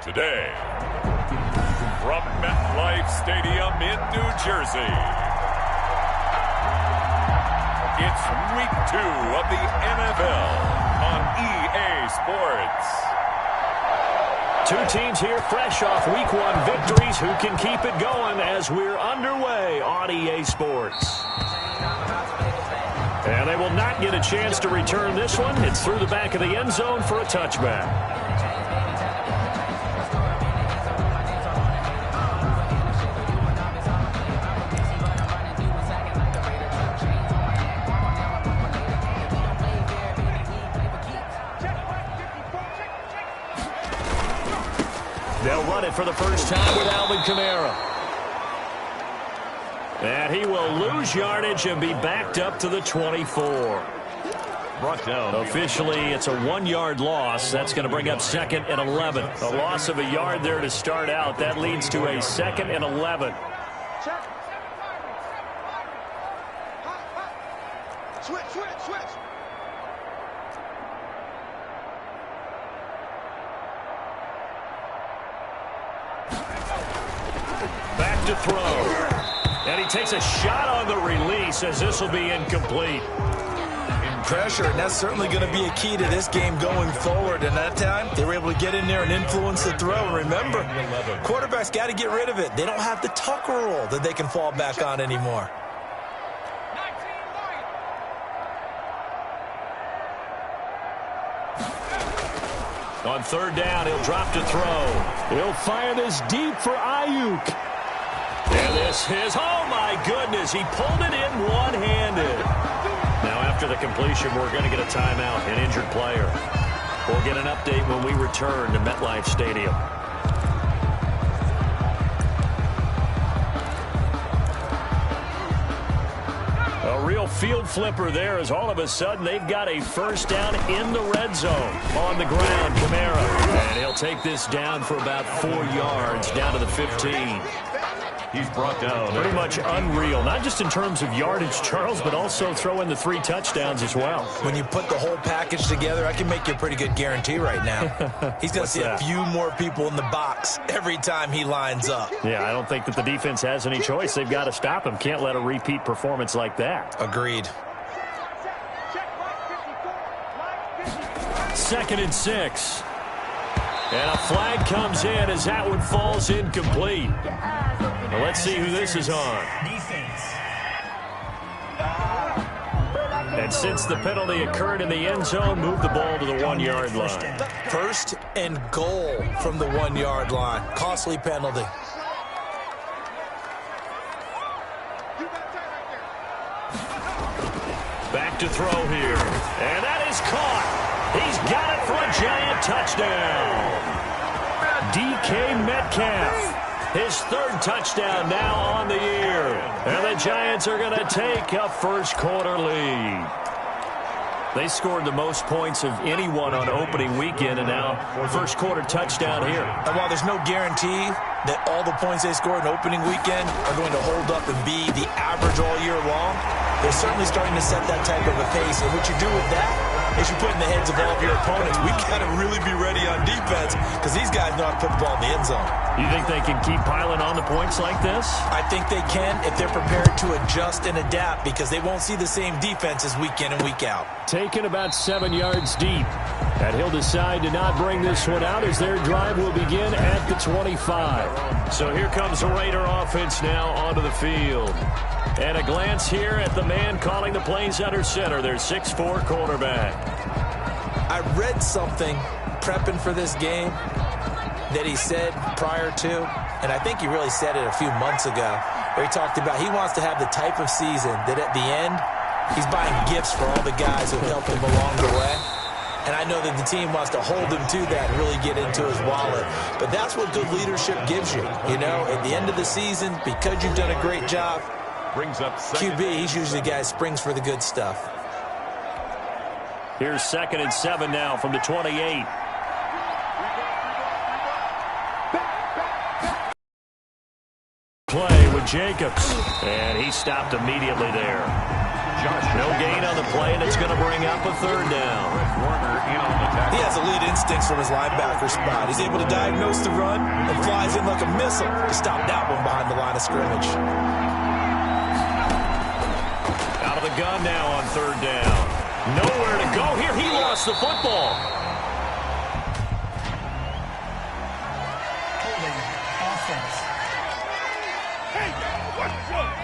Today, from MetLife Stadium in New Jersey, it's Week 2 of the NFL on EA Sports. Two teams here fresh off Week 1 victories. Who can keep it going as we're underway on EA Sports? And they will not get a chance to return this one. It's through the back of the end zone for a touchback. They'll run it for the first time with Alvin Kamara. And he will lose yardage and be backed up to the 24. Brought down. Officially, it's a 1-yard loss. That's going to bring up 2nd and 11. A loss of a yard there to start out. That leads to a 2nd and 11. Switch. Back to throw. And he takes a shot on the release as this will be incomplete. Pressure, and that's certainly going to be a key to this game going forward. And that time, they were able to get in there and influence the throw. And remember, quarterbacks got to get rid of it. They don't have the Tucker roll that they can fall back on anymore. On 3rd down, he'll drop to throw. He'll fire this deep for Ayuk. And this is, oh my goodness, he pulled it in one-handed. Now after the completion, we're going to get a timeout, an injured player. We'll get an update when we return to MetLife Stadium. A real field flipper there as all of a sudden they've got a first down in the red zone. On the ground, Kamara. And he'll take this down for about 4 yards, down to the 15. He's brought down. Pretty much unreal, not just in terms of yardage, Charles, but also throw in the 3 touchdowns as well. When you put the whole package together, I can make you a pretty good guarantee right now. He's going to see a few more people in the box every time he lines up. Yeah, I don't think that the defense has any choice. They've got to stop him. Can't let a repeat performance like that. Agreed. 2nd and 6. And a flag comes in as that one falls incomplete. Well, let's see who this is on. And since the penalty occurred in the end zone, move the ball to the 1-yard line. 1st and goal from the 1-yard line. Costly penalty. Back to throw here. And that is caught. He's got it for a giant touchdown. DK Metcalf. His 3rd touchdown now on the year. And the Giants are going to take a first-quarter lead. They scored the most points of anyone on opening weekend, and now first-quarter touchdown here. And while there's no guarantee that all the points they scored in opening weekend are going to hold up and be the average all year long, they're certainly starting to set that type of a pace. And what you do with that is you put in the heads of all of your opponents, we got to really be ready on defense because these guys know how to put the ball in the end zone. You think they can keep piling on the points like this? I think they can if they're prepared to adjust and adapt because they won't see the same defenses week in and week out. Taken about 7 yards deep. And he'll decide to not bring this one out as their drive will begin at the 25. So here comes the Raider offense now onto the field. And a glance here at the man calling the plays under center, their 6'4" quarterback. I read something prepping for this game that he said prior to, and I think he really said it a few months ago, where he talked about he wants to have the type of season that at the end, he's buying gifts for all the guys who helped him along the way. And I know that the team wants to hold him to that and really get into his wallet. But that's what good leadership gives you. You know, at the end of the season, because you've done a great job, Brings up QB, he's usually the guy who springs for the good stuff. Here's 2nd and 7 now from the 28. Play with Jacobs. And he stopped immediately there. No gain on the play, and it's going to bring up a third down. He has elite instincts from his linebacker spot. He's able to diagnose the run and flies in like a missile to stop that one behind the line of scrimmage. Out of the gun now on third down. Nowhere to go here. He lost the football. Holding offense. Hey, what's up?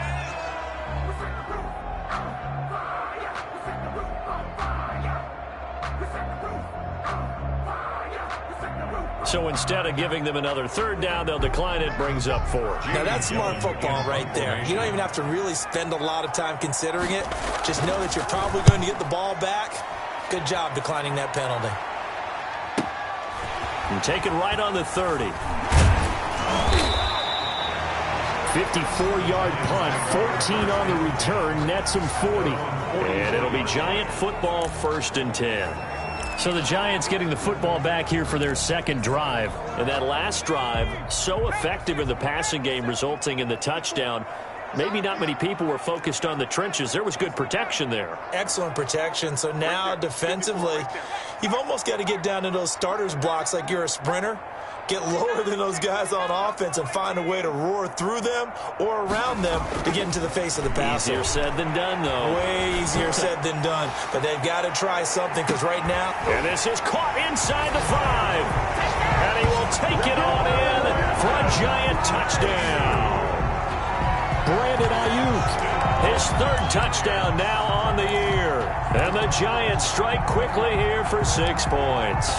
So instead of giving them another third down, they'll decline it, brings up 4. Now, that's smart football right there. You don't even have to really spend a lot of time considering it. Just know that you're probably going to get the ball back. Good job declining that penalty. And taken right on the 30. 54-yard punt, 14 on the return, nets him 40. And it'll be Giant football, 1st and 10. So the Giants getting the football back here for their second drive. And that last drive, so effective in the passing game, resulting in the touchdown. Maybe not many people were focused on the trenches. There was good protection there. Excellent protection. So now defensively, you've almost got to get down to those starters blocks like you're a sprinter. Get lower than those guys on offense and find a way to roar through them or around them to get into the face of the passer. Easier said than done, though. Way easier said than done. But they've got to try something because right now... And this is caught inside the 5. And he will take it on in for a Giant touchdown. Brandon Ayuk, his 3rd touchdown now on the year. And the Giants strike quickly here for 6 points.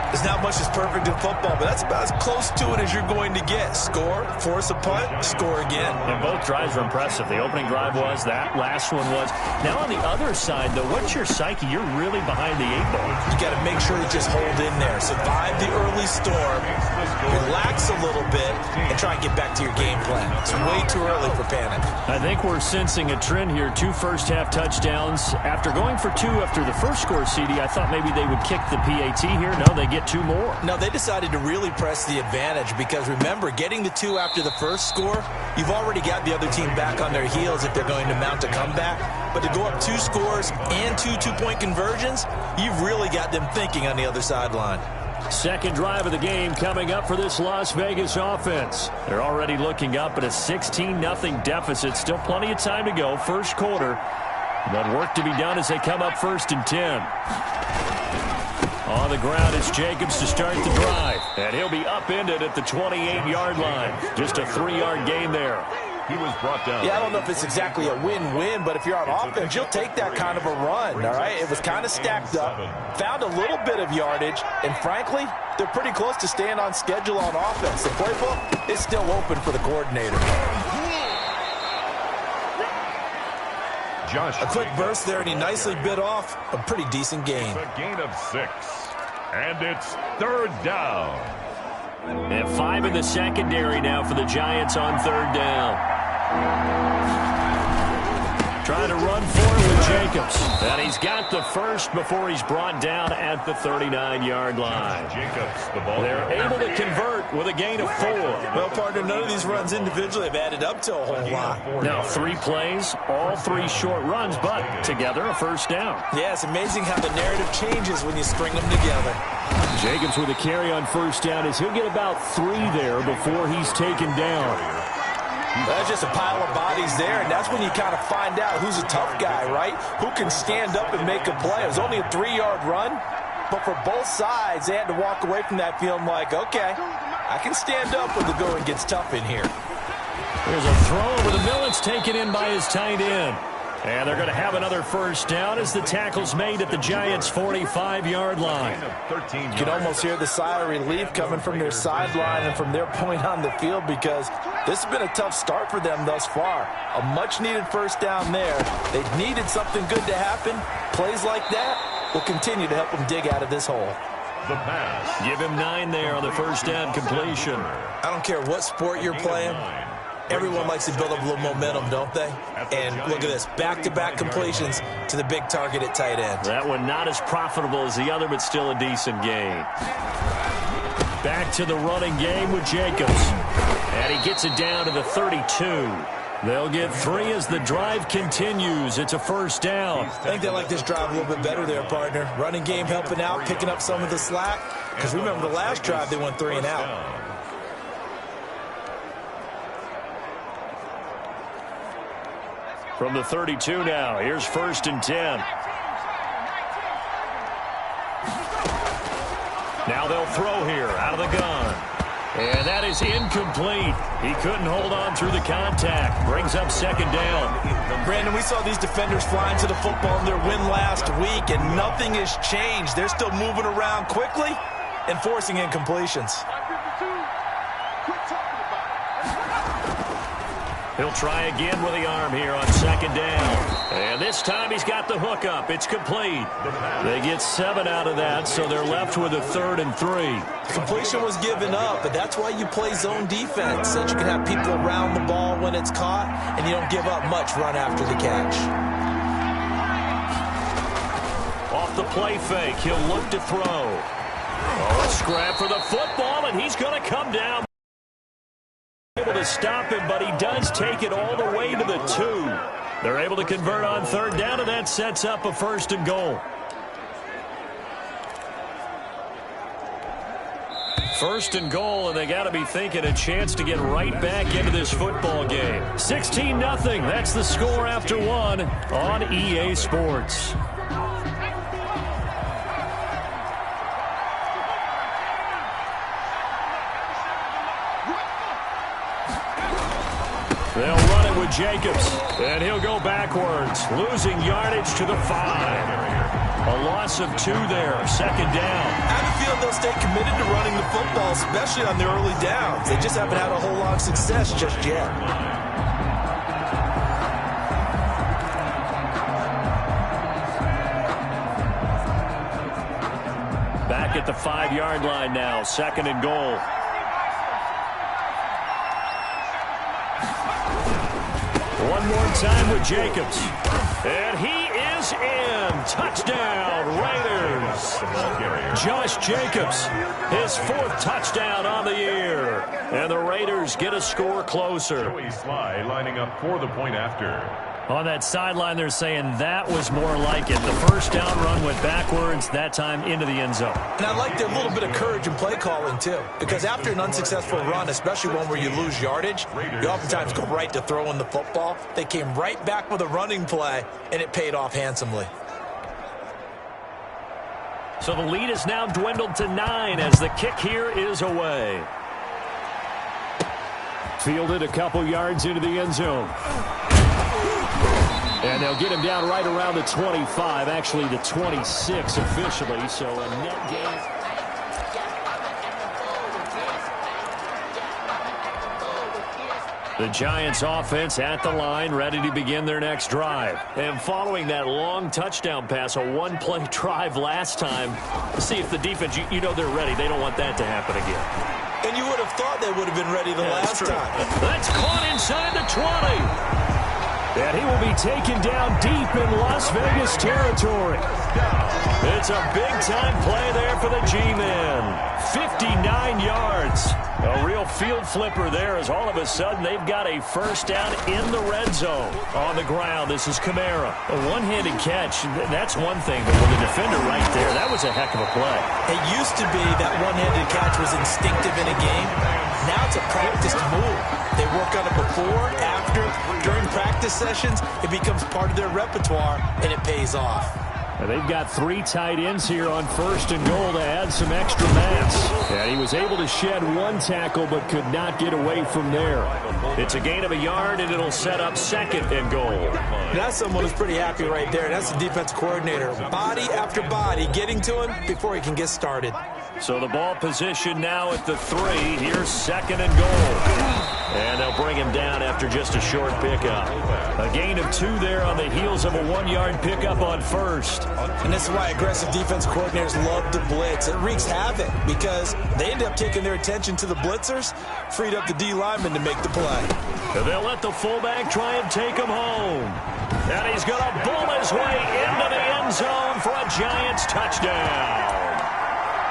There's not much that's perfect in football, but that's about as close to it as you're going to get. Score, force a punt, score again. And both drives were impressive. The opening drive was, that last one was. Now on the other side, though, what's your psyche? You're really behind the 8 ball. You got to make sure to just hold in there. Survive the early storm, relax a little bit, and try and get back to your game plan. It's way too early for panic. I think we're sensing a trend here. 2 first-half touchdowns. After going for 2 after the first score, CD, I thought maybe they would kick the PAT here. No, they get 2 more. No, they decided to really press the advantage because, remember, getting the 2 after the first score, you've already got the other team back on their heels if they're going to mount a comeback. But to go up 2 scores and 2 two-point conversions, you've really got them thinking on the other sideline. Second drive of the game coming up for this Las Vegas offense. They're already looking up at a 16-0 deficit. Still plenty of time to go. First quarter. But work to be done as they come up 1st and 10. On the ground, it's Jacobs to start the drive. And he'll be upended at the 28-yard line. Just a 3-yard gain there. He was brought down. Yeah, I don't know if it's exactly a win-win, but if you're on offense, you'll take that kind of a run, all right? It was kind of stacked up, found a little bit of yardage, and frankly, they're pretty close to staying on schedule on offense. The playbook is still open for the coordinator. A quick burst there, and he nicely bit off a pretty decent gain. A gain of 6. And it's 3rd down. And 5 in the secondary now for the Giants on 3rd down. Trying to run forward with Jacobs. And he's got the first before he's brought down at the 39-yard line. Jacobs, the ball. They're able to convert with a gain of 4. Well, partner, none of these runs individually have added up to a whole lot. Now 3 plays, all 3 short runs, but together a first down. Yeah, it's amazing how the narrative changes when you string them together. Jacobs with a carry on first down as he'll get about 3 there before he's taken down. That's just a pile of bodies there, and that's when you kind of find out who's a tough guy, right? Who can stand up and make a play. It was only a 3-yard run, but for both sides, they had to walk away from that feeling like, okay, I can stand up when the going gets tough in here. There's a throw over the middle. It's taken in by his tight end. And they're going to have another first down as the tackle's made at the Giants' 45-yard line. You can almost hear the sigh of relief coming from their sideline and from their point on the field because this has been a tough start for them thus far. A much-needed first down there. They needed something good to happen. Plays like that will continue to help them dig out of this hole. The pass. Give him 9 there on the first down completion. I don't care what sport you're playing. Everyone likes to build up a little momentum, don't they? And look at this, back-to-back completions to the big target at tight end. That one not as profitable as the other, but still a decent gain. Back to the running game with Jacobs. And he gets it down to the 32. They'll get 3 as the drive continues. It's a first down. I think they like this drive a little bit better there, partner. Running game helping out, picking up some of the slack. Because remember the last drive, they went 3 and out. From the 32 now, here's 1st and 10. Now they'll throw here out of the gun. And that is incomplete. He couldn't hold on through the contact. Brings up 2nd down. Brandon, we saw these defenders flying to the football in their win last week, and nothing has changed. They're still moving around quickly and forcing incompletions. He'll try again with the arm here on 2nd down. And this time he's got the hook up. It's complete. They get 7 out of that, so they're left with a 3rd and 3. The completion was given up, but that's why you play zone defense, so that you can have people around the ball when it's caught, and you don't give up much run after the catch. Off the play fake, he'll look to throw. Oh, a scrap for the football, and he's going to come down. Able to stop him, but he does take it all the way to the 2. They're able to convert on 3rd down, and that sets up a 1st and goal. 1st and goal, and they got to be thinking a chance to get right back into this football game. 16-0. That's the score after 1 on EA Sports. They'll run it with Jacobs, and he'll go backwards, losing yardage to the 5. A loss of 2 there, 2nd down. I have a feeling they'll stay committed to running the football, especially on their early downs. They just haven't had a whole lot of success just yet. Back at the 5-yard line now, 2nd and goal. One more time with Jacobs. And he is in. Touchdown, Raiders. Josh Jacobs, his 4th touchdown on the year. And the Raiders get a score closer. Joey Sly lining up for the point after. On that sideline, they're saying that was more like it. The first down run went backwards, that time into the end zone. And I like their little bit of courage in play calling, too. Because after an unsuccessful run, especially one where you lose yardage, you oftentimes go right to throwing the football. They came right back with a running play, and it paid off handsomely. So the lead is now dwindled to 9 as the kick here is away. Fielded a couple yards into the end zone. And they'll get him down right around the 25, actually the 26 officially, so a net gain. The Giants offense at the line, ready to begin their next drive. And following that long touchdown pass, a one-play drive last time, see if the defense, you know they're ready. They don't want that to happen again. And you would have thought they would have been ready the last time. That's caught inside the 20. And he will be taken down deep in Las Vegas territory. It's a big-time play there for the G-Men. 59 yards. A real field flipper there as all of a sudden they've got a first down in the red zone. On the ground, this is Kamara. A one-handed catch, that's one thing, but with the defender right there, that was a heck of a play. It used to be that one-handed catch was instinctive in a game. Now it's a practiced move. They work on it before, after, during practice sessions. It becomes part of their repertoire, and it pays off. And they've got 3 tight ends here on 1st and goal to add some extra mass. And he was able to shed 1 tackle but could not get away from there. It's a gain of a yard, and it'll set up 2nd and goal. That's someone who's pretty happy right there. That's the defensive coordinator. Body after body getting to him before he can get started. So the ball position now at the 3. Here's 2nd and goal. And they'll bring him down after just a short pickup. A gain of 2 there on the heels of a 1-yard pickup on 1st. And this is why aggressive defense coordinators love to blitz. It wreaks havoc because they end up taking their attention to the blitzers, freed up the D lineman to make the play. And they'll let the fullback try and take him home. And he's going to bull his way into the end zone for a Giants touchdown.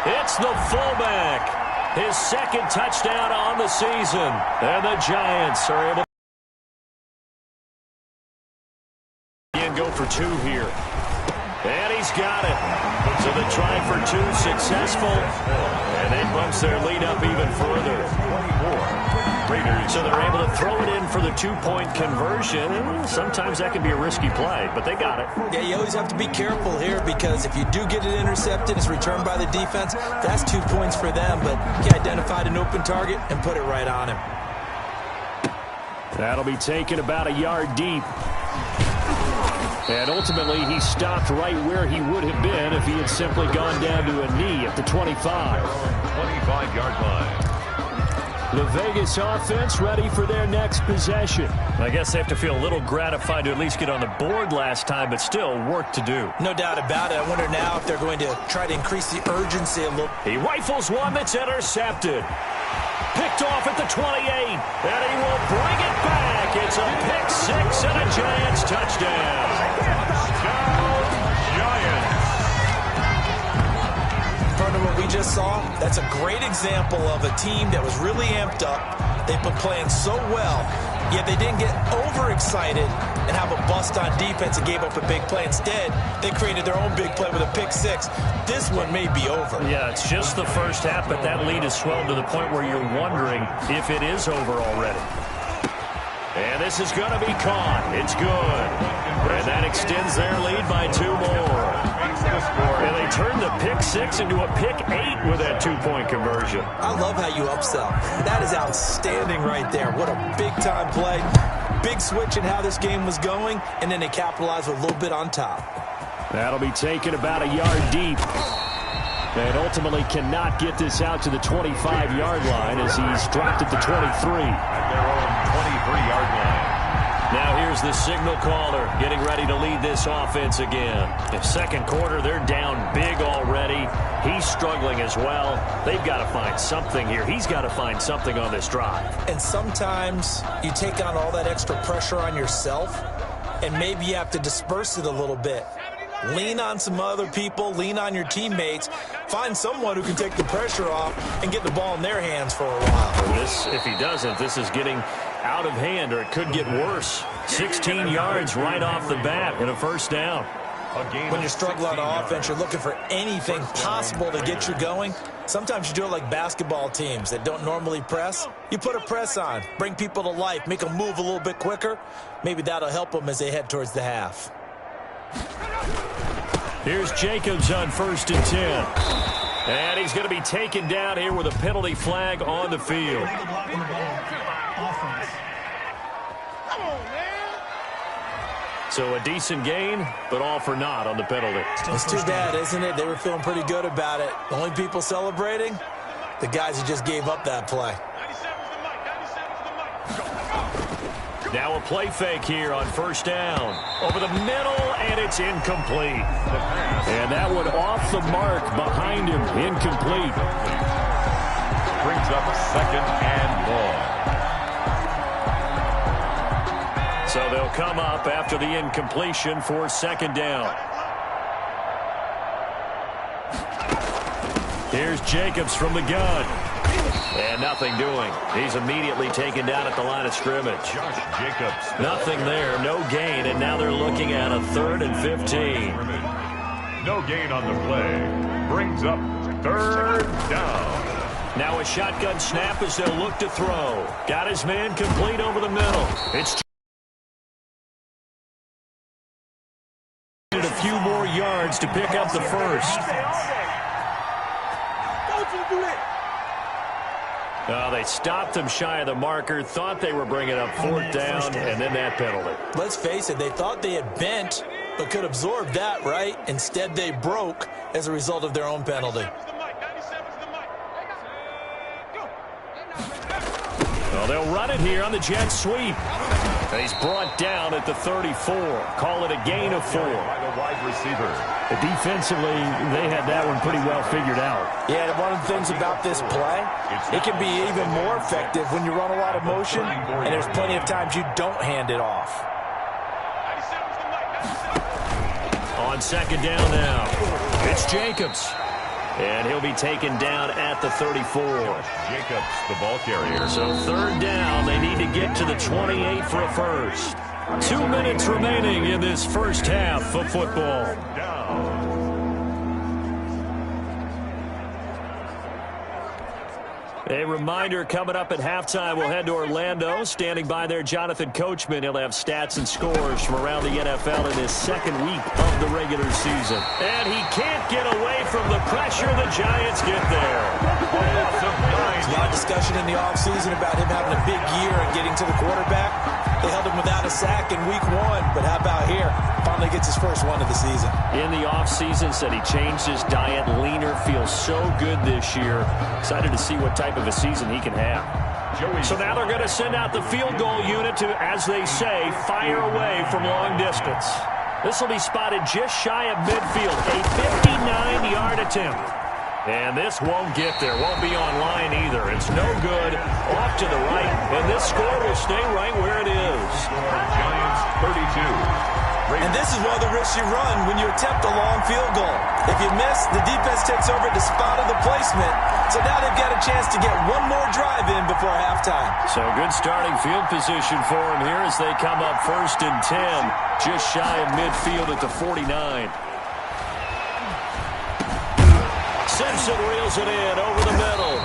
It's the fullback, his 2nd touchdown on the season. And the Giants are able go for two here. And he's got it. So the try for two successful. And they bumps their lead up even further. So they're able to throw it in for the two-point conversion. Sometimes that can be a risky play, but they got it. Yeah, you always have to be careful here because if you do get it intercepted, it's returned by the defense. That's 2 points for them, but he identified an open target and put it right on him. That'll be taken about a yard deep. And ultimately, he stopped right where he would have been if he had simply gone down to a knee at the 25. 25-yard line. The Vegas offense ready for their next possession. I guess they have to feel a little gratified to at least get on the board last time, but still work to do. No doubt about it. I wonder now if they're going to try to increase the urgency a little. He rifles one that's intercepted. Picked off at the 28, and he will bring it back. It's a pick six and a Giants touchdown. Giants. Partner, what we just saw, that's a great example of a team that was really amped up. They've been playing so well, yet they didn't get overexcited and have a bust on defense and gave up a big play. Instead, they created their own big play with a pick six. This one may be over. Yeah, it's just the first half, but that lead has swelled to the point where you're wondering if it is over already. And this is going to be caught. It's good. And that extends their lead by 2 more. And they turn the pick six into a pick 8 with that two-point conversion. I love how you upsell. That is outstanding right there. What a big-time play. Big switch in how this game was going, and then they capitalized with a little bit on top. That'll be taken about a yard deep. And ultimately cannot get this out to the 25-yard line as he's dropped at the 23. At their own 23-yard line. Now here's the signal caller getting ready to lead this offense again. The second quarter, they're down big already. He's struggling as well. They've got to find something here. He's got to find something on this drive. And sometimes you take on all that extra pressure on yourself, and maybe you have to disperse it a little bit. Lean on some other people, lean on your teammates, find someone who can take the pressure off and get the ball in their hands for a while. This, if he doesn't, this is getting out of hand, or it could get worse. 16 yards right off the bat and a first down. When you're struggling on offense, you're looking for anything possible to get you going. Sometimes you do it like basketball teams that don't normally press. You put a press on, bring people to life, make them move a little bit quicker. Maybe that'll help them as they head towards the half. Here's Jacobs on 1st and 10. And he's going to be taken down here with a penalty flag on the field. So a decent gain, but all for naught on the penalty. It's too bad, isn't it? They were feeling pretty good about it. The only people celebrating, the guys who just gave up that play. Now a play fake here on 1st down. Over the middle, and it's incomplete. And that one off the mark behind him. Incomplete. Brings up 2nd and long. So they'll come up after the incompletion for 2nd down. Here's Jacobs from the gun. And nothing doing. He's immediately taken down at the line of scrimmage. Josh Jacobs. Nothing there, no gain, and now they're looking at a 3rd and 15. No gain on the play. Brings up 3rd down. Now a shotgun snap as they'll look to throw. Got his man complete over the middle. It's a few more yards to pick up the first. Don't you do it. They stopped them shy of the marker, thought they were bringing up 4th down, and then that penalty. Let's face it, they thought they had bent, but could absorb that, right? Instead, they broke as a result of their own penalty. Well, they'll run it here on the jet sweep. He's brought down at the 34. Call it a gain of 4. By the wide receiver. Defensively, they had that one pretty well figured out. Yeah, one of the things about this play, it can be even more effective when you run a lot of motion, and there's plenty of times you don't hand it off. On 2nd down now, it's Jacobs. And he'll be taken down at the 34. Jacobs, the ball carrier. So 3rd down, they need to get to the 28 for a first. 2 minutes remaining in this first half of football. A reminder, coming up at halftime, we'll head to Orlando. Standing by there, Jonathan Coachman. He'll have stats and scores from around the NFL in his second week of the regular season. And he can't get away from the pressure. The Giants get there. There's a lot of discussion in the offseason about him having a big year and getting to the quarterback. They held him without a sack in week 1, but how about here? Finally gets his first one of the season. In the offseason, said he changed his diet, leaner, feels so good this year. Excited to see what type of a season he can have. So now they're going to send out the field goal unit to, as they say, fire away from long distance. This will be spotted just shy of midfield, a 59-yard attempt. And this won't get there, won't be on line either. It's no good, off to the right, and this score will stay right where it is. Giants 32. And this is one of the risks you run when you attempt a long field goal. If you miss, the defense takes over the spot of the placement. So now they've got a chance to get one more drive in before halftime. So good starting field position for them here as they come up 1st and 10, just shy of midfield at the 49. Simpson reels it in over the middle.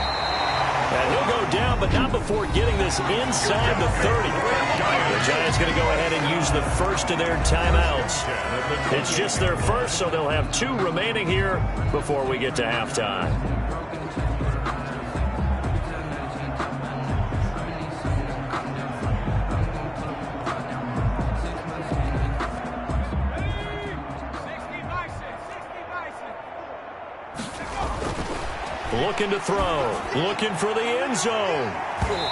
And he'll go down, but not before getting this inside the 30. The Giants going to go ahead and use the first of their timeouts. It's just their first, so they'll have 2 remaining here before we get to halftime. Looking to throw, looking for the end zone.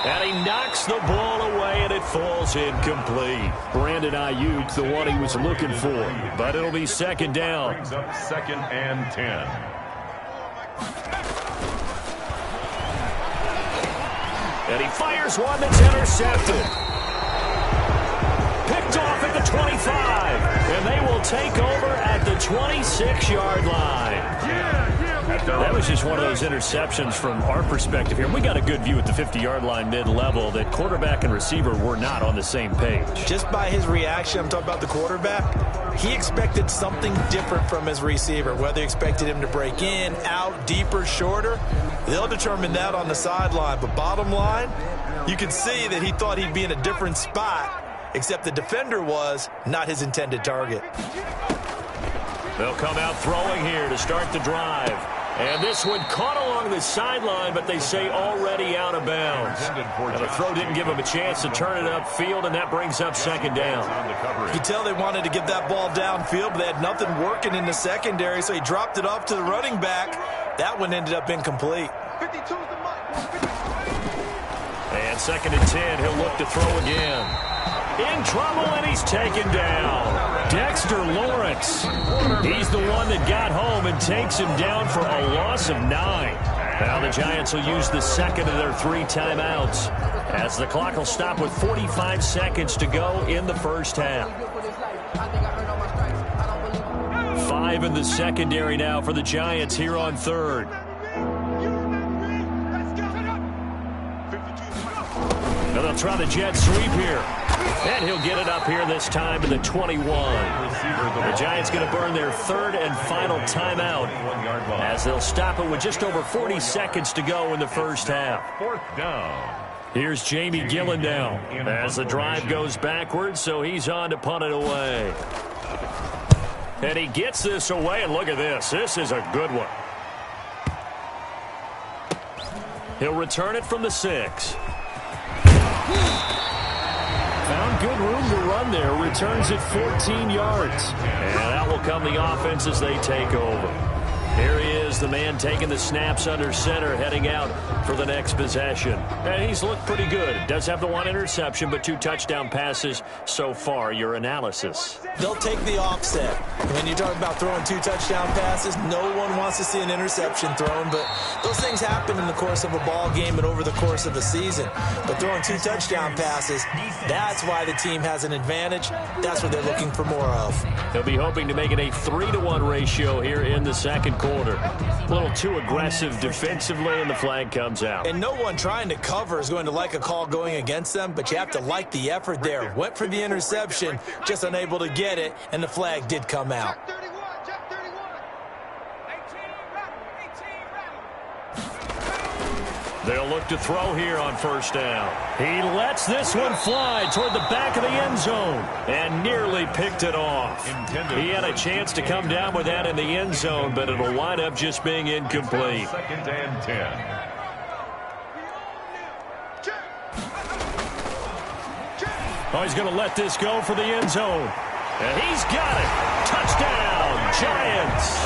And he knocks the ball away, and it falls incomplete. Brandon Ayuk, the one he was looking for. But it'll be 2nd down. Brings up 2nd and 10. And he fires one that's intercepted. Picked off at the 25. And they will take over at the 26-yard line. That was just one of those interceptions from our perspective here. We got a good view at the 50-yard line mid-level that quarterback and receiver were not on the same page. Just by his reaction, I'm talking about the quarterback, he expected something different from his receiver, whether he expected him to break in, out, deeper, shorter. They'll determine that on the sideline. But bottom line, you can see that he thought he'd be in a different spot, except the defender was not his intended target. They'll come out throwing here to start the drive. And this one caught along the sideline, but they say already out of bounds. And the throw didn't give him a chance to turn it upfield, and that brings up 2nd down. You could tell they wanted to get that ball downfield, but they had nothing working in the secondary, so he dropped it off to the running back. That one ended up incomplete. And 2nd and 10, he'll look to throw again. In trouble, and he's taken down. Dexter Lawrence. He's the one that got home and takes him down for a loss of 9. Now the Giants will use the 2nd of their 3 timeouts as the clock will stop with 45 seconds to go in the first half. 5 in the secondary now for the Giants here on 3rd. Now they'll try the jet sweep here. And he'll get it up here this time to the 21. The Giants going to burn their 3rd and final timeout as they'll stop it with just over 40 seconds to go in the first half. 4th down. Here's Jamie Gillen now as the drive goes backwards, so he's on to punt it away. And he gets this away, and look at this. This is a good one. He'll return it from the 6. Found good room to run there. Returns it 14 yards. And out will come the offense as they take over. Here he is, the man taking the snaps under center, heading out for the next possession. And he's looked pretty good. Does have the 1 interception, but 2 touchdown passes so far. Your analysis? They'll take the offset. When you talk about throwing 2 touchdown passes, no one wants to see an interception thrown, but those things happen in the course of a ball game and over the course of a season. But throwing 2 touchdown passes, that's why the team has an advantage. That's what they're looking for more of. They'll be hoping to make it a 3-to-1 ratio here in the second quarter. A little too aggressive defensively, and the flag comes out. And no one trying to cover is going to like a call going against them, but you have to like the effort there. Went for the interception, just unable to get it, and the flag did come out. They'll look to throw here on first down. He lets this one fly toward the back of the end zone and nearly picked it off. He had a chance to come down with that in the end zone, but it'll wind up just being incomplete. 2nd and 10. Oh, he's going to let this go for the end zone. And he's got it. Touchdown, Giants.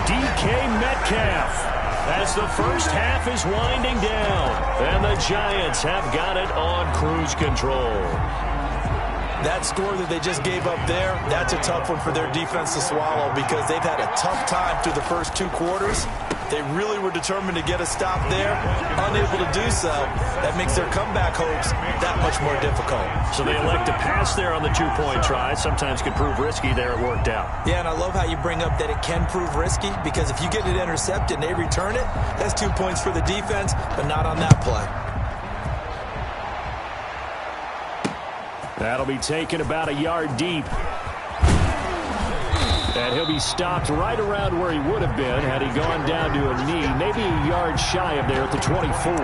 DK Metcalf. As the first half is winding down, and the Giants have got it on cruise control. That score that they just gave up there, that's a tough one for their defense to swallow because they've had a tough time through the first 2 quarters. They really were determined to get a stop there, unable to do so. That makes their comeback hopes that much more difficult. So they elect to pass there on the 2-point try. Sometimes could prove risky there. It worked out. Yeah, and I love how you bring up that it can prove risky because if you get it intercepted and they return it, that's 2 points for the defense, but not on that play. That'll be taken about a yard deep. And he'll be stopped right around where he would have been had he gone down to a knee, maybe a yard shy of there at the 24.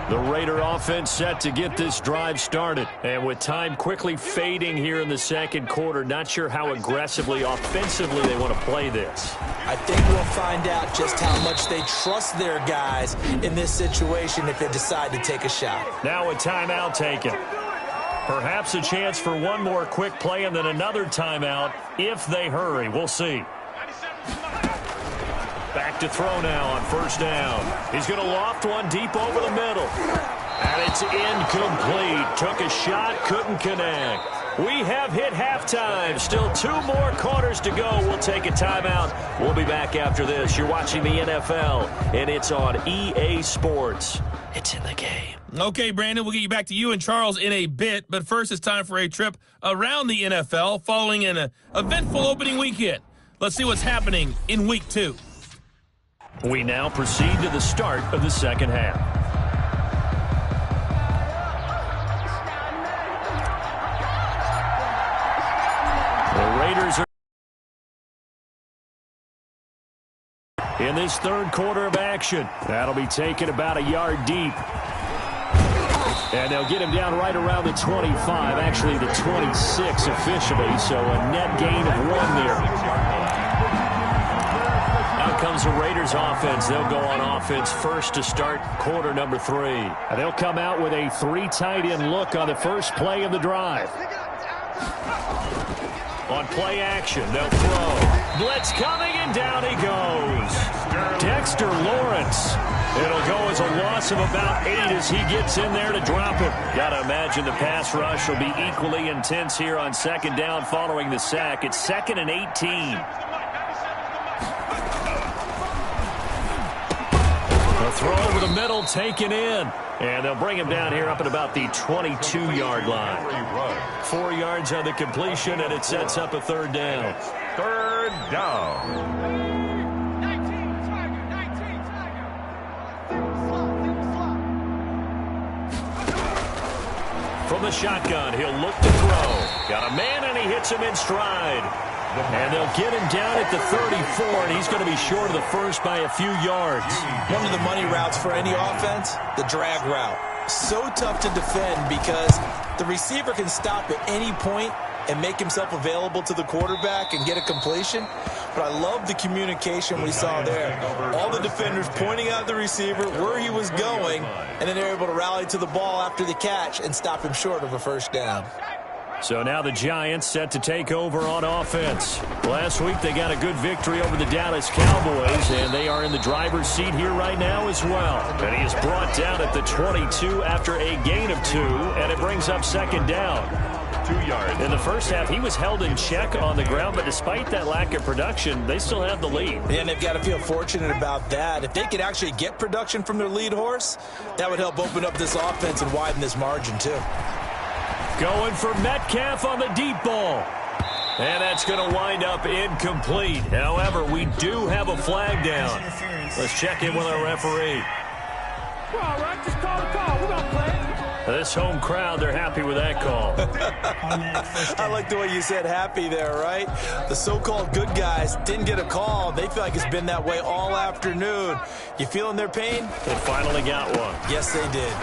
The Raider offense set to get this drive started. And with time quickly fading here in the second quarter, not sure how aggressively, offensively they want to play this. I think we'll find out just how much they trust their guys in this situation if they decide to take a shot. Now a timeout taken. Perhaps a chance for one more quick play and then another timeout if they hurry. We'll see. Back to throw now on first down. He's going to loft one deep over the middle. And it's incomplete. Took a shot, couldn't connect. We have hit halftime. Still 2 more quarters to go. We'll take a timeout. We'll be back after this. You're watching the NFL, and it's on EA Sports. It's in the game. Okay, Brandon, we'll get you back to you and Charles in a bit. But first, it's time for a trip around the NFL following an eventful opening weekend. Let's see what's happening in Week 2. We now proceed to the start of the second half. The Raiders are in this third quarter of action. That'll be taken about a yard deep. And they'll get him down right around the 25, actually the 26 officially, so a net gain of 1 there. Out comes the Raiders offense. They'll go on offense first to start quarter number 3. And they'll come out with a 3 tight end look on the first play of the drive. On play action, they'll throw. Blitz coming, and down he goes. Dexter Lawrence. It'll go as a loss of about 8 as he gets in there to drop him. Got to imagine the pass rush will be equally intense here on second down following the sack. It's 2nd and 18. The throw over the middle taken in. And they'll bring him down here up at about the 22-yard line. 4 yards on the completion, and it sets up a third down. 3rd down. From the shotgun, he'll look to throw. Got a man, and he hits him in stride. And they'll get him down at the 34, and he's going to be short of the first by a few yards. One of the money routes for any offense, the drag route. So tough to defend because the receiver can stop at any point and make himself available to the quarterback and get a completion. But I love the communication we saw there. All the defenders pointing out the receiver, where he was going, and then they're able to rally to the ball after the catch and stop him short of a first down. So now the Giants set to take over on offense. Last week they got a good victory over the Dallas Cowboys, and they are in the driver's seat here right now as well. And he is brought down at the 22 after a gain of 2, and it brings up second down. 2 yards. In the first half, he was held in check on the ground, but despite that lack of production, they still have the lead. And they've got to feel fortunate about that. If they could actually get production from their lead horse, that would help open up this offense and widen this margin too. Going for Metcalf on the deep ball. And that's going to wind up incomplete. However, we do have a flag down. Let's check in with our referee. All right, just call the call. We're going to play. This home crowd, they're happy with that call. I like the way you said happy there, right? The so-called good guys didn't get a call. They feel like it's been that way all afternoon. You feeling their pain? They finally got one. Yes, they did.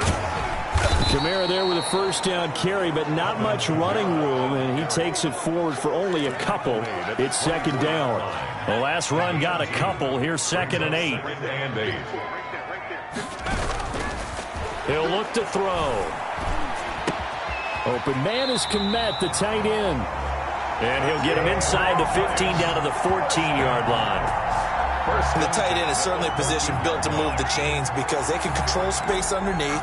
Kamara there with a first down carry, but not much running room, and he takes it forward for only a couple. It's second down. The last run got a couple. Here's 2nd and 8. He'll look to throw. Open man is Kmet, the tight end. And he'll get him inside the 15 down to the 14-yard line. The tight end is certainly a position built to move the chains because they can control space underneath.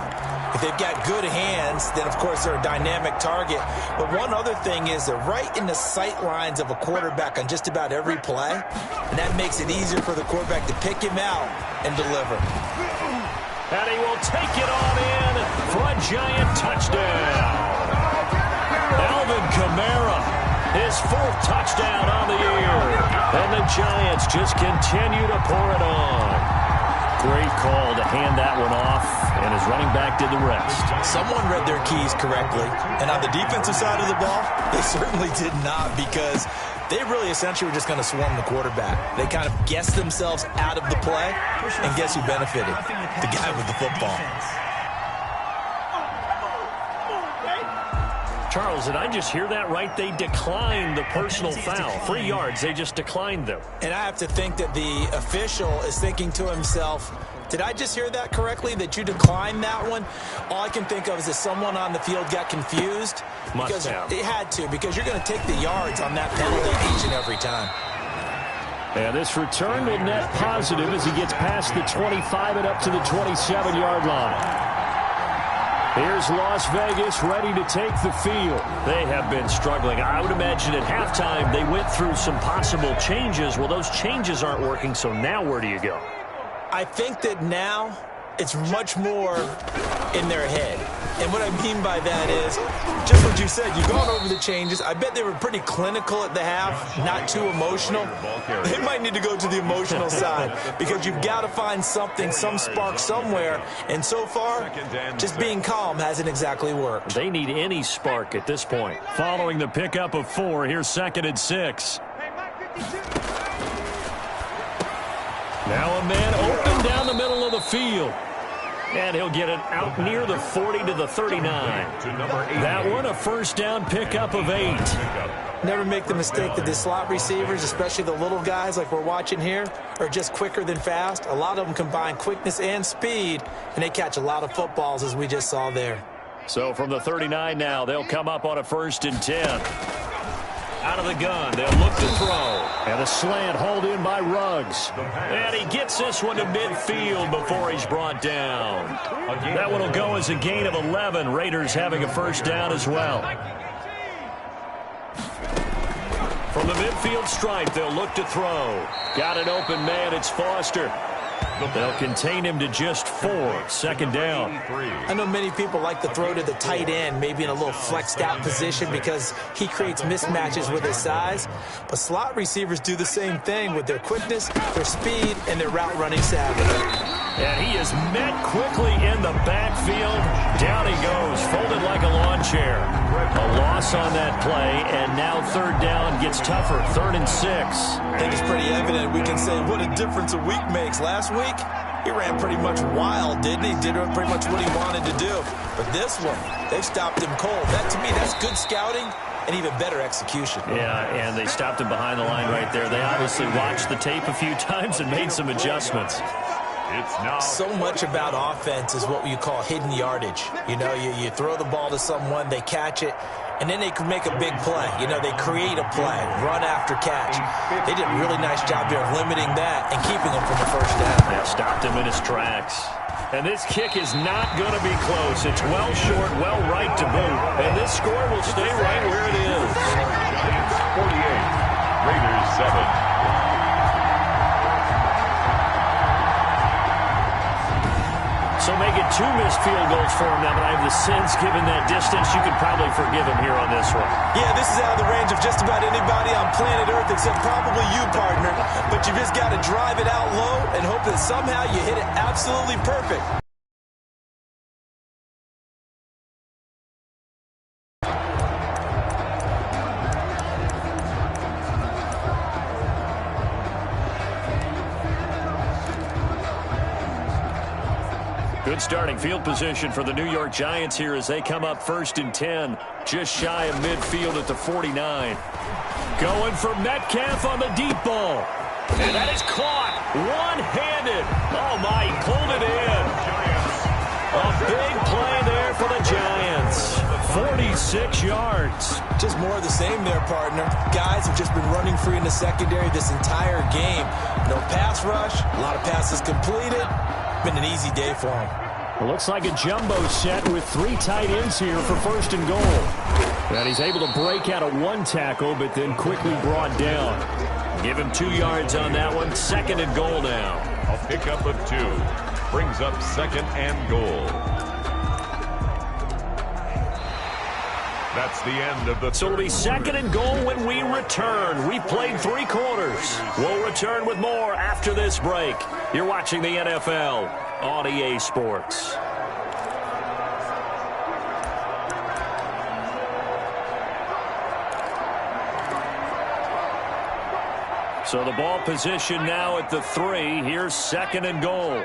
If they've got good hands, then, of course, they're a dynamic target. But one other thing is they're right in the sight lines of a quarterback on just about every play, and that makes it easier for the quarterback to pick him out and deliver. And he will take it on in for a giant touchdown. Alvin Kamara, his 4th touchdown on the year. And the Giants just continue to pour it on. Great call to hand that one off, and his running back did the rest. Someone read their keys correctly, and on the defensive side of the ball, they certainly did not, because they really essentially were just going to swarm the quarterback. They kind of guessed themselves out of the play, and guess who benefited? The guy with the football. Charles, did I just hear that right? They declined the personal foul. 3 yards, they just declined them. And I have to think that the official is thinking to himself, did I just hear that correctly, that you declined that one? All I can think of is that someone on the field got confused. Must have. It had to, because you're going to take the yards on that penalty each and every time. And this return will net positive as he gets past the 25 and up to the 27-yard line. Here's Las Vegas ready to take the field. They have been struggling. I would imagine at halftime they went through some possible changes. Well, those changes aren't working, so now where do you go? I think that now it's much more in their head. And what I mean by that is, just what you said, you've gone over the changes. I bet they were pretty clinical at the half, not too emotional. They might need to go to the emotional side, because you've got to find something, some spark somewhere. And so far, just being calm hasn't exactly worked. They need any spark at this point. Following the pickup of 4, here's 2nd and 6. Now a man open down the middle of the field. And he'll get it out near the 40 to the 39. That one, a first down pickup of 8. Never make the mistake that the slot receivers, especially the little guys like we're watching here, are just quicker than fast. A lot of them combine quickness and speed, and they catch a lot of footballs, as we just saw there. So from the 39 now, they'll come up on a 1st and 10. Out of the gun, they'll look to throw. And a slant hauled in by Ruggs. And he gets this one to midfield before he's brought down. That one will go as a gain of 11. Raiders having a first down as well. From the midfield stripe, they'll look to throw. Got an open man, it's Foster. They'll contain him to just 4. 2nd down. I know many people like to throw to the tight end, maybe in a little flexed out position because he creates mismatches with his size. But slot receivers do the same thing with their quickness, their speed, and their route running savvy. And he is met quickly in the backfield. Down he goes, folded like a lawn chair. A loss on that play, and now 3rd down gets tougher. 3rd and 6. I think it's pretty evident. We can say what a difference a week makes. Last week, he ran pretty much wild, didn't he? Did pretty much what he wanted to do. But this one, they've stopped him cold. That, to me, that's good scouting and even better execution. Yeah, and they stopped him behind the line right there. They obviously watched the tape a few times and made some adjustments. So much about offense is what you call hidden yardage. You know, you throw the ball to someone, they catch it, and then they could make a big play. You know, they create a play, run after catch. They did a really nice job there of limiting that and keeping him from the first down. They stopped him in his tracks. And this kick is not going to be close. It's well short, well right to boot. And this score will stay right where it is. Giants 48, Raiders 7. So make it 2 missed field goals for him now, but I have the sense, given that distance, you could probably forgive him here on this one. Yeah, this is out of the range of just about anybody on planet Earth except probably you, partner. But you just got to drive it out low and hope that somehow you hit it absolutely perfect. Good starting field position for the New York Giants here as they come up 1st and 10, just shy of midfield at the 49. Going for Metcalf on the deep ball. And that is caught one-handed. Oh, my, he pulled it in. A big play there for the Giants. 46 yards. Just more of the same there, partner. Guys have just been running free in the secondary this entire game. No pass rush, a lot of passes completed. Been an easy day for him. It looks like a jumbo set with 3 tight ends here for 1st and goal. And he's able to break out of 1 tackle, but then quickly brought down. Give him 2 yards on that one. 2nd and goal now. A pickup of 2 brings up 2nd and goal. That's the end of the So it'll be 2nd and goal when we return. We played 3 quarters. We'll return with more after this break. You're watching the NFL on EA Sports. So the ball position now at the 3. Here's 2nd and goal.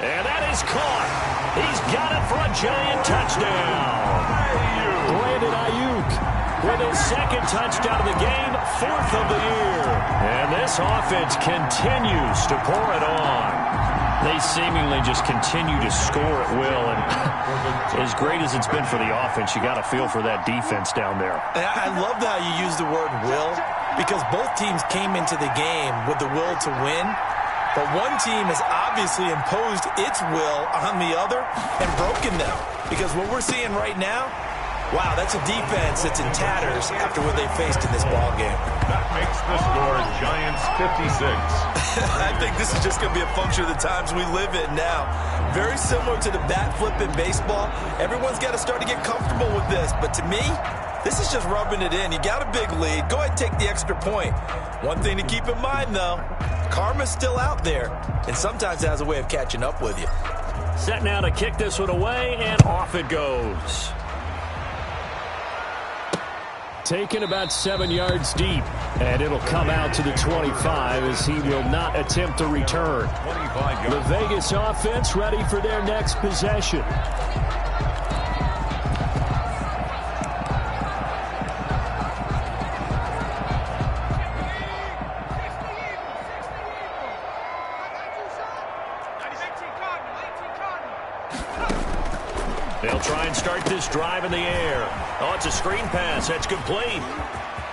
And that is caught. He's got it for a Giant touchdown. Brandon Ayuk with his 2nd touchdown of the game, 4th of the year. And this offense continues to pour it on. They seemingly just continue to score at will. And as great as it's been for the offense, you got to feel for that defense down there. I love how you use the word will, because both teams came into the game with the will to win. But one team has obviously imposed its will on the other and broken them. Because what we're seeing right now, wow, that's a defense that's in tatters after what they faced in this ballgame. That makes the score Giants 56. I think this is just going to be a function of the times we live in now. Very similar to the bat flip in baseball. Everyone's got to start to get comfortable with this. But to me, this is just rubbing it in. You got a big lead. Go ahead and take the extra point. One thing to keep in mind, though, karma's still out there, and sometimes it has a way of catching up with you. Set now to kick this one away, and off it goes. Taken about 7 yards deep, and it'll come out to the 25 as he will not attempt to return. The Vegas offense ready for their next possession. They'll try and start this drive in the air. Oh, it's a screen pass. That's complete.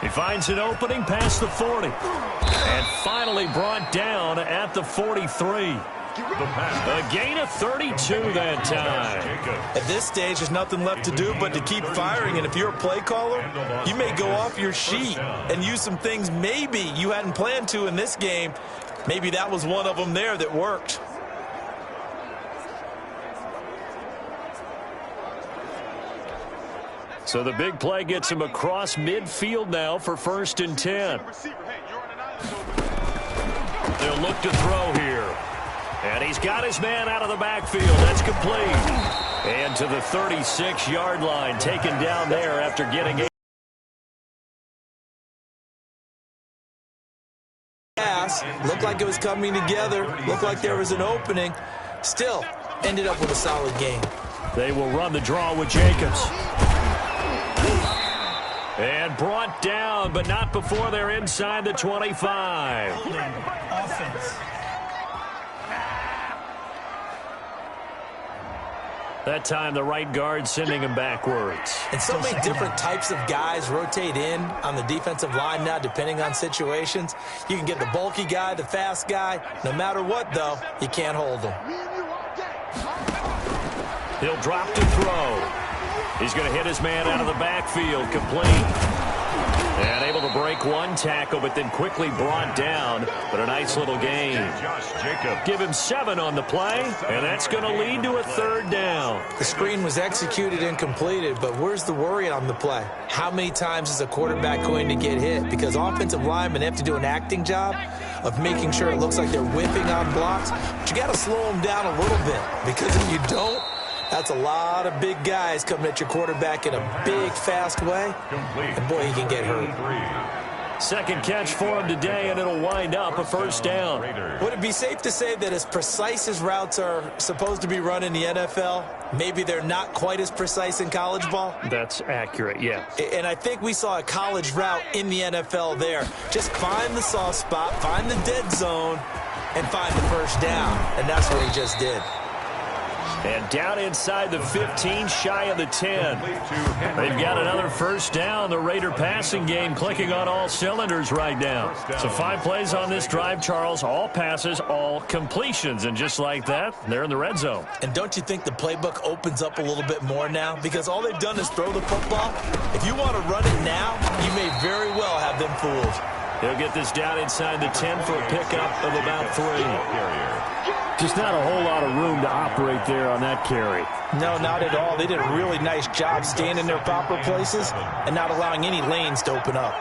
He finds an opening past the 40. And finally brought down at the 43. A gain of 32 that time. At this stage, there's nothing left to do but to keep firing. And if you're a play caller, you may go off your sheet and use some things maybe you hadn't planned to in this game. Maybe that was one of them there that worked. So the big play gets him across midfield now for 1st and 10. They'll look to throw here. And he's got his man out of the backfield. That's complete. And to the 36-yard line, taken down there after getting a pass. Looked like it was coming together. Looked like there was an opening. Still, ended up with a solid game. They will run the draw with Jacobs. And brought down, but not before they're inside the 25. Offense. That time, the right guard sending him backwards. And so many different types of guys rotate in on the defensive line now, depending on situations. You can get the bulky guy, the fast guy. No matter what, though, you can't hold him. He'll drop to throw. He's going to hit his man out of the backfield, complete. And able to break one tackle, but then quickly brought down. But a nice little gain. Give him 7 on the play, and that's going to lead to a 3rd down. The screen was executed and completed, but where's the worry on the play? How many times is a quarterback going to get hit? Because offensive linemen have to do an acting job of making sure it looks like they're whipping on blocks. But you got to slow them down a little bit, because if you don't, that's a lot of big guys coming at your quarterback in a big, fast way. And, boy, he can get hurt. 2nd catch for him today, and it'll wind up a 1st down. Would it be safe to say that as precise as routes are supposed to be run in the NFL, maybe they're not quite as precise in college ball? That's accurate, yeah. And I think we saw a college route in the NFL there. Just find the soft spot, find the dead zone, and find the 1st down. And that's what he just did. And down inside the 15, shy of the 10. They've got another 1st down. The Raider passing game clicking on all cylinders right now. So 5 plays on this drive, Charles. All passes, all completions. And just like that, they're in the red zone. And don't you think the playbook opens up a little bit more now? Because all they've done is throw the football. If you want to run it now, you may very well have them fooled. He'll get this down inside the 10 for a pickup of about 3. Just not a whole lot of room to operate there on that carry. No, not at all. They did a really nice job staying in their proper places and not allowing any lanes to open up.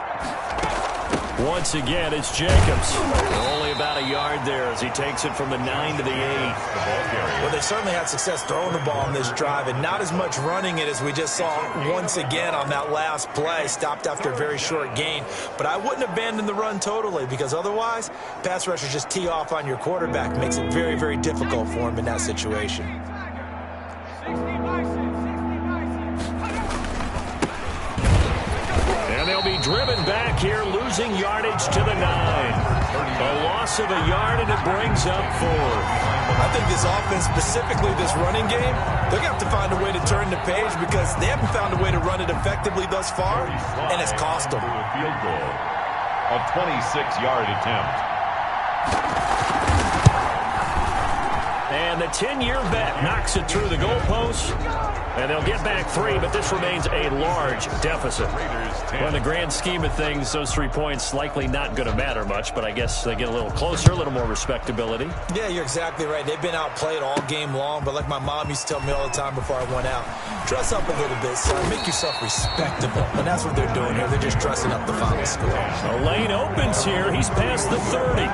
Once again, it's Jacobs. Only about a yard there as he takes it from the 9 to the 8. Well, they certainly had success throwing the ball on this drive and not as much running it as we just saw once again on that last play. Stopped after a very short gain. But I wouldn't abandon the run totally, because otherwise, pass rushers just tee off on your quarterback. Makes it very, very difficult for him in that situation. And they'll be driven back here, losing yardage to the 9. A loss of a yard, and it brings up 4. I think this offense, specifically this running game, they're going to have to find a way to turn the page, because they haven't found a way to run it effectively thus far, and it's cost them. Field goal. A 26-yard attempt. And the 10-year bet knocks it through the goalpost. And they'll get back 3, but this remains a large deficit. Well, in the grand scheme of things, those 3 points likely not going to matter much, but I guess they get a little closer, a little more respectability. Yeah, you're exactly right. They've been outplayed all game long, but like my mom used to tell me all the time before I went out, dress up a little bit, son. Make yourself respectable. And that's what they're doing here. They're just dressing up the final score. A lane opens here. He's past the 30.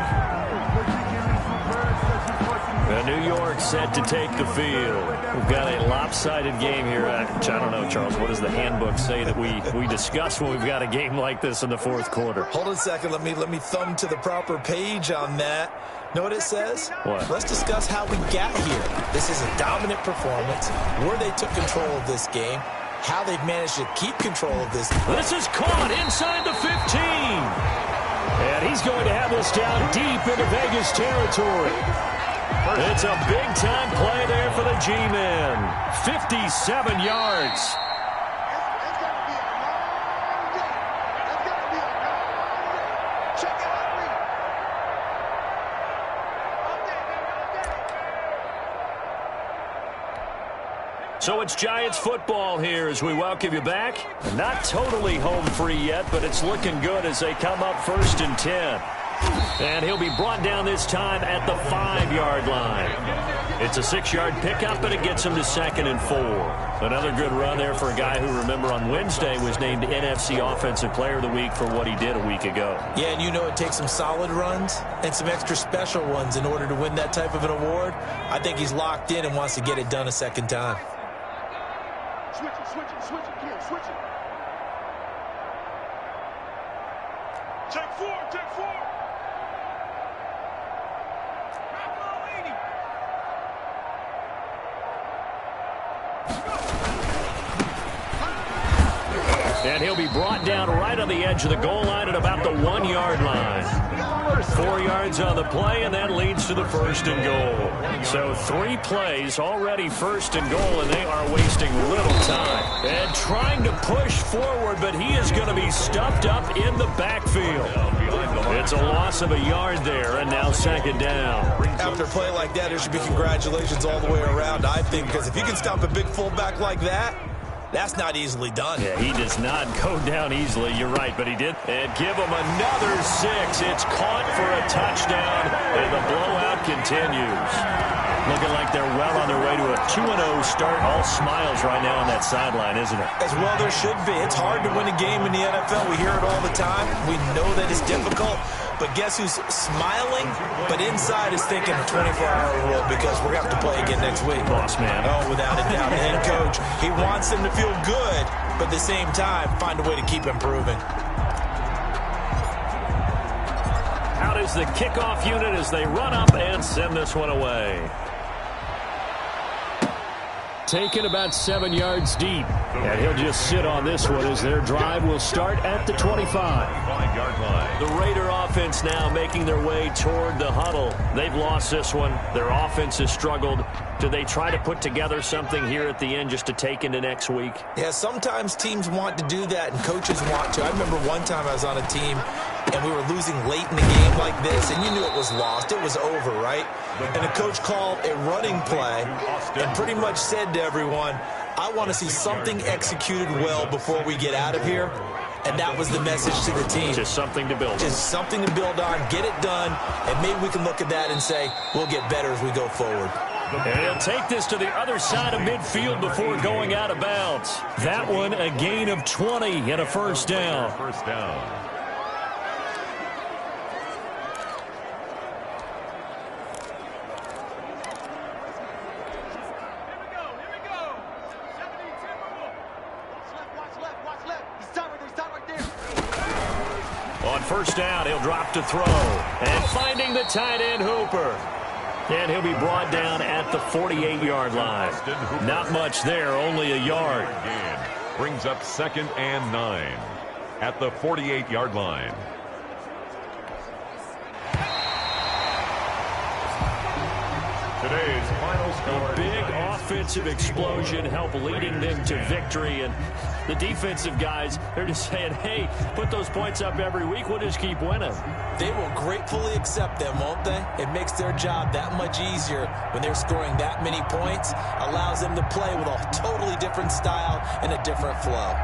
New York set to take the field. We've got a lopsided game here. I don't know, Charles, what does the handbook say that we discuss when we've got a game like this in the 4th quarter? Hold on a second. Let me thumb to the proper page on that. Know what it says? What? Let's discuss how we got here. This is a dominant performance, where they took control of this game, how they've managed to keep control of this. This is caught inside the 15. And he's going to have this down deep into Vegas territory. It's a big-time play there for the G-men. 57 yards. So it's Giants football here as we welcome you back. Not totally home free yet, but it's looking good as they come up 1st and 10. And he'll be brought down this time at the 5-yard line. It's a 6-yard pickup, but it gets him to 2nd and 4. Another good run there for a guy who, remember, on Wednesday was named NFC Offensive Player of the Week for what he did a week ago. Yeah, and you know it takes some solid runs and some extra special ones in order to win that type of an award. I think he's locked in and wants to get it done a second time. Switch it, kid, switch it. Take 4. And he'll be brought down right on the edge of the goal line at about the 1-yard line. 4 yards on the play, and that leads to the 1st and goal. So 3 plays already 1st and goal, and they are wasting little time. And trying to push forward, but he is going to be stuffed up in the backfield. It's a loss of a yard there, and now 2nd down. After a play like that, there should be congratulations all the way around, I think, because if you can stop a big fullback like that, that's not easily done. Yeah, he does not go down easily. You're right, but he did. And give him another 6. It's caught for a touchdown, and the blowout continues. Looking like they're well on their way to a 2-0 start. All smiles right now on that sideline, isn't it? As well there should be. It's hard to win a game in the NFL. We hear it all the time. We know that it's difficult. But guess who's smiling? But inside is thinking 24-hour rule because we're going to have to play again next week. Boss man. Oh, without a doubt. The head coach, he wants them to feel good, but at the same time, find a way to keep improving. Out is the kickoff unit as they run up and send this one away. Taken about 7 yards deep. And he'll just sit on this one as their drive will start at the 25-yard line. The Raider offense now making their way toward the huddle. They've lost this one. Their offense has struggled. Do they try to put together something here at the end just to take into next week? Yeah, sometimes teams want to do that and coaches want to. I remember one time I was on a team and we were losing late in the game like this, and you knew it was lost. It was over, right? And the coach called a running play and pretty much said to everyone, I want to see something executed well before we get out of here. And that was the message to the team. Just something to build on. Just something to build on, get it done, and maybe we can look at that and say, we'll get better as we go forward. And he'll take this to the other side of midfield before going out of bounds. That one, a gain of 20 and a 1st down. First down. On 1st down, he'll drop to throw. And finding the tight end, Hooper. And he'll be brought down at the 48-yard line. Not much there, only a yard. Brings up 2nd and 9 at the 48-yard line. Today's final score. A big offensive explosion helped leading them to victory. And the defensive guys, they're just saying, hey, put those points up every week. We'll just keep winning. They will gratefully accept them, won't they? It makes their job that much easier when they're scoring that many points. Allows them to play with a totally different style and a different flow.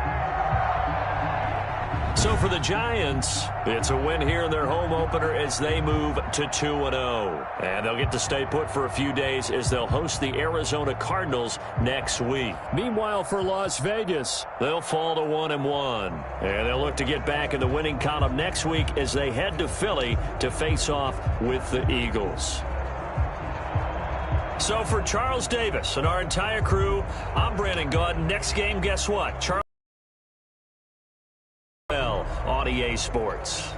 So for the Giants, it's a win here in their home opener as they move to 2-0. And they'll get to stay put for a few days as they'll host the Arizona Cardinals next week. Meanwhile, for Las Vegas, they'll fall to 1-1. And they'll look to get back in the winning column next week as they head to Philly to face off with the Eagles. So for Charles Davis and our entire crew, I'm Brandon Gaudin. Next game, guess what? Charles on EA Sports.